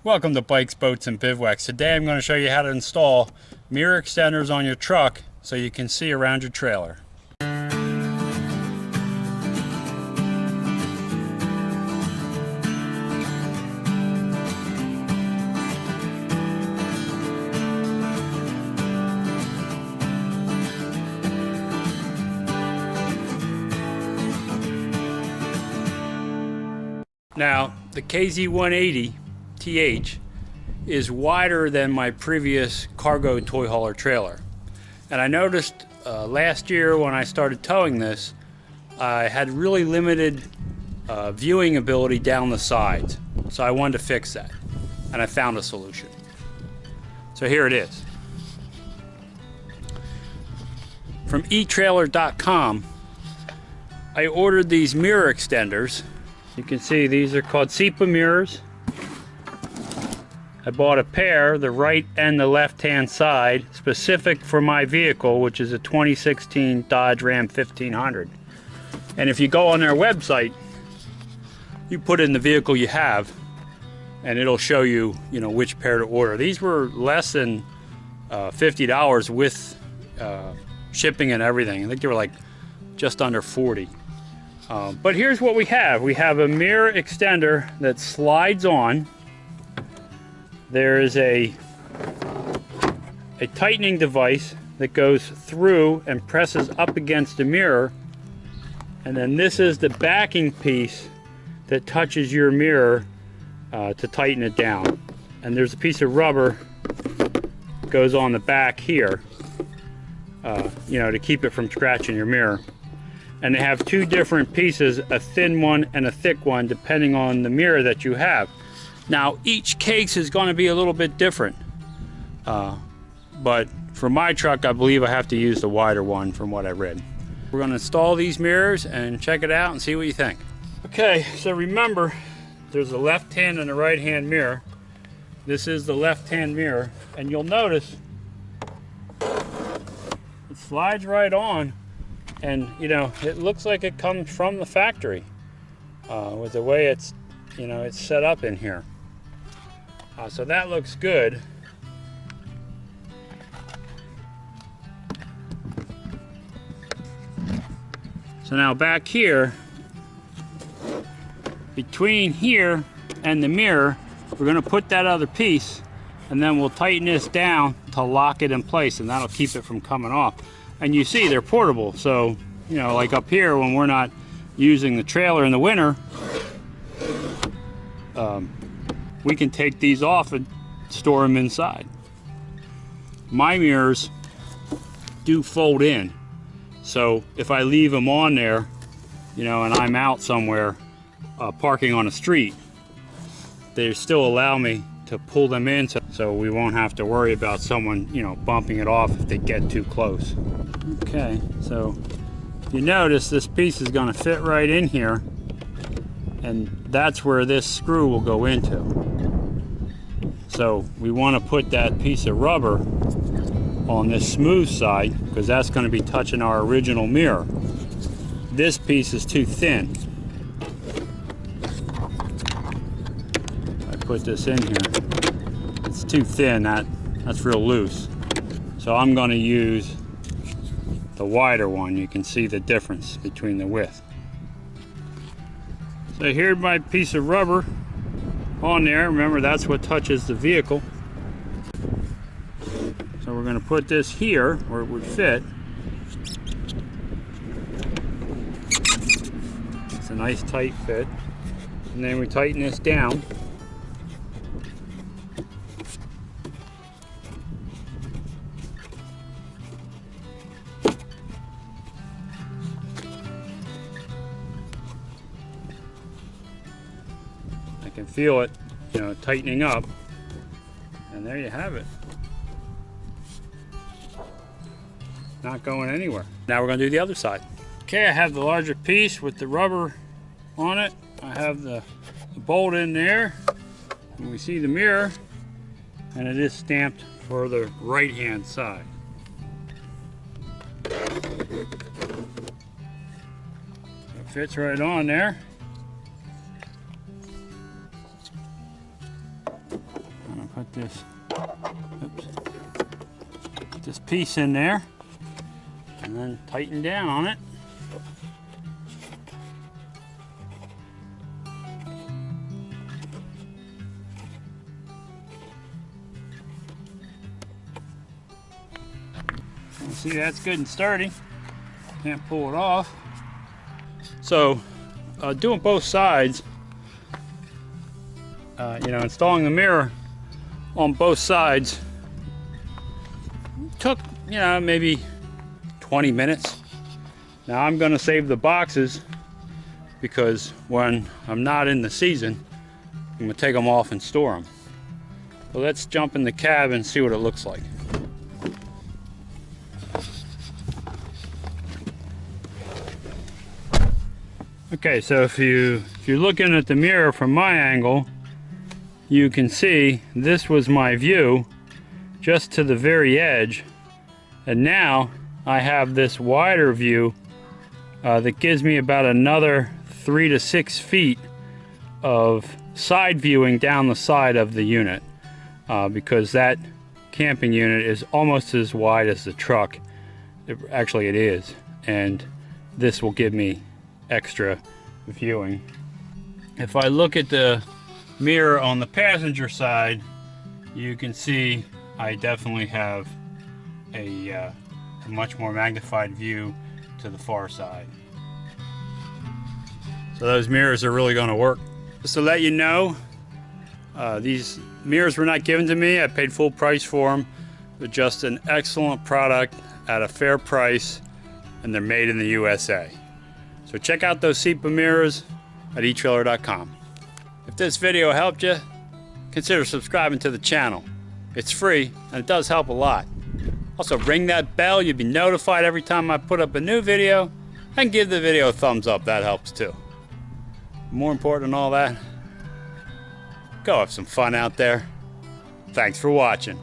Welcome to Bikes, Boats, and Bivouacs. Today I'm going to show you how to install mirror extenders on your truck so you can see around your trailer. Now, the KZ180 TH is wider than my previous cargo toy hauler trailer. And I noticed last year when I started towing this, I had really limited viewing ability down the sides. So I wanted to fix that. And I found a solution. So here it is. From eTrailer.com, I ordered these mirror extenders. You can see these are called Cipa mirrors. I bought a pair, the right and the left hand side, specific for my vehicle, which is a 2016 Dodge Ram 1500. And if you go on their website, you put in the vehicle you have, and it'll show you, which pair to order. These were less than $50 with shipping and everything. I think they were like just under 40. But here's what we have. We have a mirror extender that slides on. There is a tightening device that goes through and presses up against the mirror, and then this is the backing piece that touches your mirror to tighten it down. And there's a piece of rubber that goes on the back here, to keep it from scratching your mirror. And they have two different pieces, a thin one and a thick one, depending on the mirror that you have. Now, each case is going to be a little bit different, but for my truck, I believe I have to use the wider one from what I read. We're going to install these mirrors and check it out and see what you think. Okay, so remember, there's a left hand and a right hand mirror. This is the left hand mirror, and you'll notice it slides right on, and it looks like it comes from the factory with the way it's set up in here. So that looks good. So now back here, between here and the mirror, we're going to put that other piece, and then we'll tighten this down to lock it in place, and that'll keep it from coming off. And you see they're portable, so like up here when we're not using the trailer in the winter, we can take these off and store them inside. My mirrors do fold in, so if I leave them on there, and I'm out somewhere parking on a street, they still allow me to pull them in, so we won't have to worry about someone bumping it off if they get too close. Okay, so you notice this piece is going to fit right in here, and that's where this screw will go into. So we want to put that piece of rubber on this smooth side, because that's going to be touching our original mirror. This piece is too thin. I put this in here. It's too thin, that's real loose. So I'm going to use the wider one. You can see the difference between the width. So here's my piece of rubber on there. Remember, that's what touches the vehicle. So we're going to put this here where it would fit. It's a nice tight fit. And then we tighten this down. I can feel it, tightening up, and there you have it. Not going anywhere. Now we're going to do the other side. Okay, I have the larger piece with the rubber on it. I have the bolt in there, and we see the mirror, and it is stamped for the right hand side. It fits right on there. Put this, oops, put this piece in there and then tighten down on it. See, that's good and sturdy. Can't pull it off. So, doing both sides, installing the mirror on both sides took, maybe 20 minutes. Now I'm going to save the boxes because when I'm not in the season, I'm going to take them off and store them. So let's jump in the cab and see what it looks like. Okay, so if you're looking at the mirror from my angle, you can see this was my view just to the very edge, and now I have this wider view that gives me about another 3 to 6 feet of side viewing down the side of the unit, because that camping unit is almost as wide as the truck. Actually it is, and this will give me extra viewing. If I look at the mirror on the passenger side, you can see I definitely have a much more magnified view to the far side. So those mirrors are really going to work. Just to let you know, these mirrors were not given to me. I paid full price for them. They're just an excellent product at a fair price, and they're made in the USA. So check out those Cipa mirrors at eTrailer.com. If this video helped you, consider subscribing to the channel. It's free and it does help a lot. Also ring that bell, you'll be notified every time I put up a new video, and give the video a thumbs up, that helps too. More important than all that, go have some fun out there. Thanks for watching.